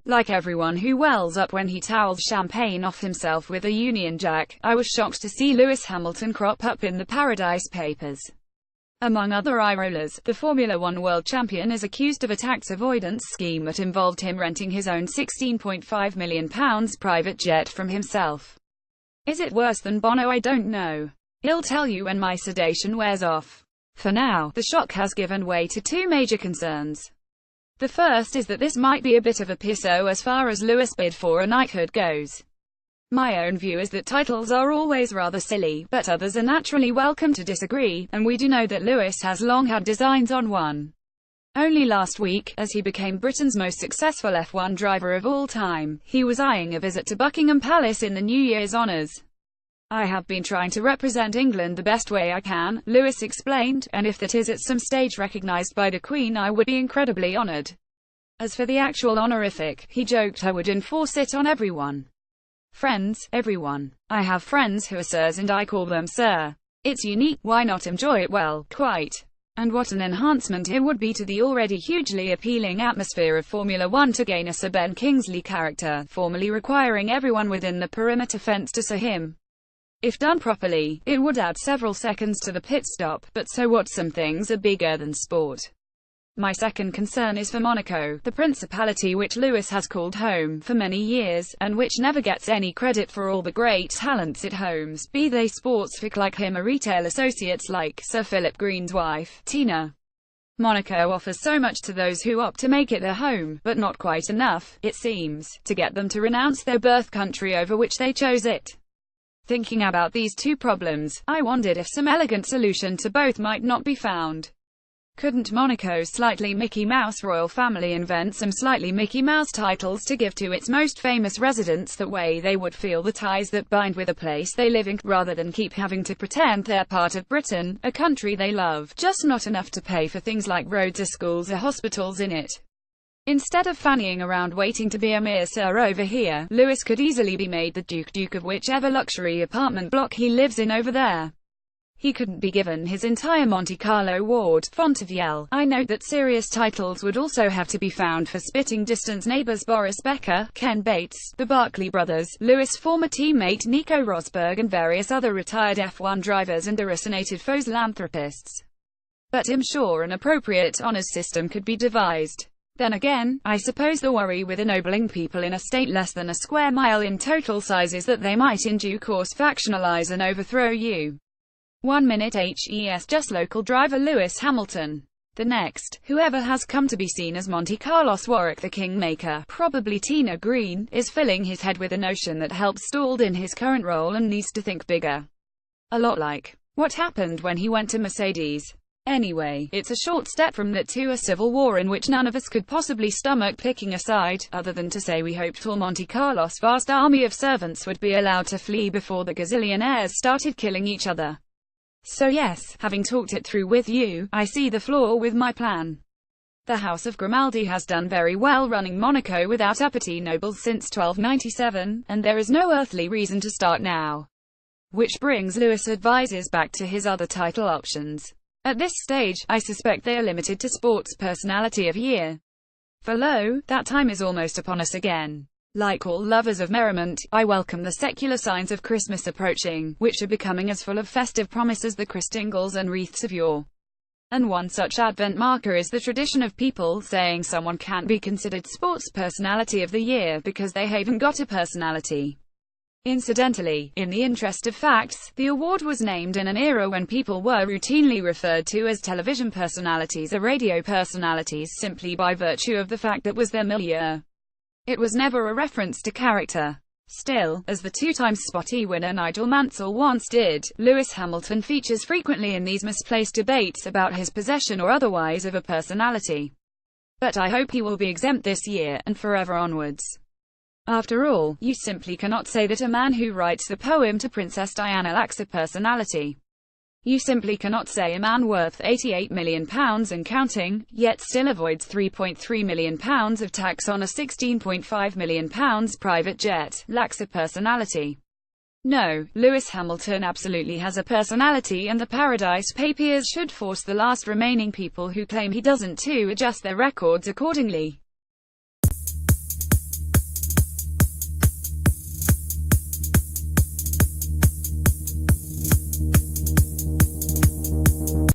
Like everyone who wells up when he towels champagne off himself with a Union Jack, I was shocked to see Lewis Hamilton crop up in the Paradise Papers. Among other eye-rollers, the Formula One world champion is accused of a tax avoidance scheme that involved him renting his own £16.5 million private jet from himself. Is it worse than Bono? I don't know. I'll tell you when my sedation wears off. For now, the shock has given way to two major concerns. The first is that this might be a bit of a pisso as far as Lewis' bid for a knighthood goes. My own view is that titles are always rather silly, but others are naturally welcome to disagree, and we do know that Lewis has long had designs on one. Only last week, as he became Britain's most successful F1 driver of all time, he was eyeing a visit to Buckingham Palace in the New Year's honours. I have been trying to represent England the best way I can, Lewis explained, and if that is at some stage recognised by the Queen, I would be incredibly honoured. As for the actual honorific, he joked, I would enforce it on everyone. Friends, everyone. I have friends who are sirs and I call them sir. It's unique, why not enjoy it? Well, quite. And what an enhancement it would be to the already hugely appealing atmosphere of Formula One to gain a Sir Ben Kingsley character, formally requiring everyone within the perimeter fence to sir him. If done properly, it would add several seconds to the pit stop, but so what, some things are bigger than sport. My second concern is for Monaco, the principality which Lewis has called home for many years, and which never gets any credit for all the great talents it homes, be they sportsfolk like him or retail associates like Sir Philip Green's wife, Tina. Monaco offers so much to those who opt to make it their home, but not quite enough, it seems, to get them to renounce their birth country over which they chose it. Thinking about these two problems, I wondered if some elegant solution to both might not be found. Couldn't Monaco's slightly Mickey Mouse royal family invent some slightly Mickey Mouse titles to give to its most famous residents? That way they would feel the ties that bind with a place they live in, rather than keep having to pretend they're part of Britain, a country they love, just not enough to pay for things like roads or schools or hospitals in it. Instead of fannying around waiting to be a mere sir over here, Lewis could easily be made the Duke of whichever luxury apartment block he lives in over there. He couldn't be given his entire Monte Carlo ward, Fontevelle. I note that serious titles would also have to be found for spitting distance neighbours Boris Becker, Ken Bates, the Barkley brothers, Lewis' former teammate Nico Rosberg and various other retired F1 drivers and deracinated philanthropists. But I'm sure an appropriate honours system could be devised. Then again, I suppose the worry with ennobling people in a state less than a square mile in total size is that they might in due course factionalize and overthrow you. 1 minute HES just local driver Lewis Hamilton. The next, whoever has come to be seen as Monte Carlos Warwick the Kingmaker, probably Tina Green, is filling his head with a notion that helps stalled in his current role and needs to think bigger. A lot like what happened when he went to Mercedes. Anyway, it's a short step from that to a civil war in which none of us could possibly stomach picking a side, other than to say we hoped for Monte Carlos' vast army of servants would be allowed to flee before the gazillionaires started killing each other. So yes, having talked it through with you, I see the flaw with my plan. The House of Grimaldi has done very well running Monaco without uppity nobles since 1297, and there is no earthly reason to start now. Which brings Lewis' advisors back to his other title options. At this stage, I suspect they are limited to Sports Personality of Year. For lo, that time is almost upon us again. Like all lovers of merriment, I welcome the secular signs of Christmas approaching, which are becoming as full of festive promise as the Christingles and wreaths of yore. And one such Advent marker is the tradition of people saying someone can't be considered Sports Personality of the Year because they haven't got a personality. Incidentally, in the interest of facts, the award was named in an era when people were routinely referred to as television personalities or radio personalities simply by virtue of the fact that was their milieu. It was never a reference to character. Still, as the two-time Spotty winner Nigel Mansell once did, Lewis Hamilton features frequently in these misplaced debates about his possession or otherwise of a personality. But I hope he will be exempt this year, and forever onwards. After all, you simply cannot say that a man who writes the poem to Princess Diana lacks a personality. You simply cannot say a man worth £88 million and counting, yet still avoids £3.3 million of tax on a £16.5 million private jet, lacks a personality. No, Lewis Hamilton absolutely has a personality, and the Paradise Papers should force the last remaining people who claim he doesn't to adjust their records accordingly.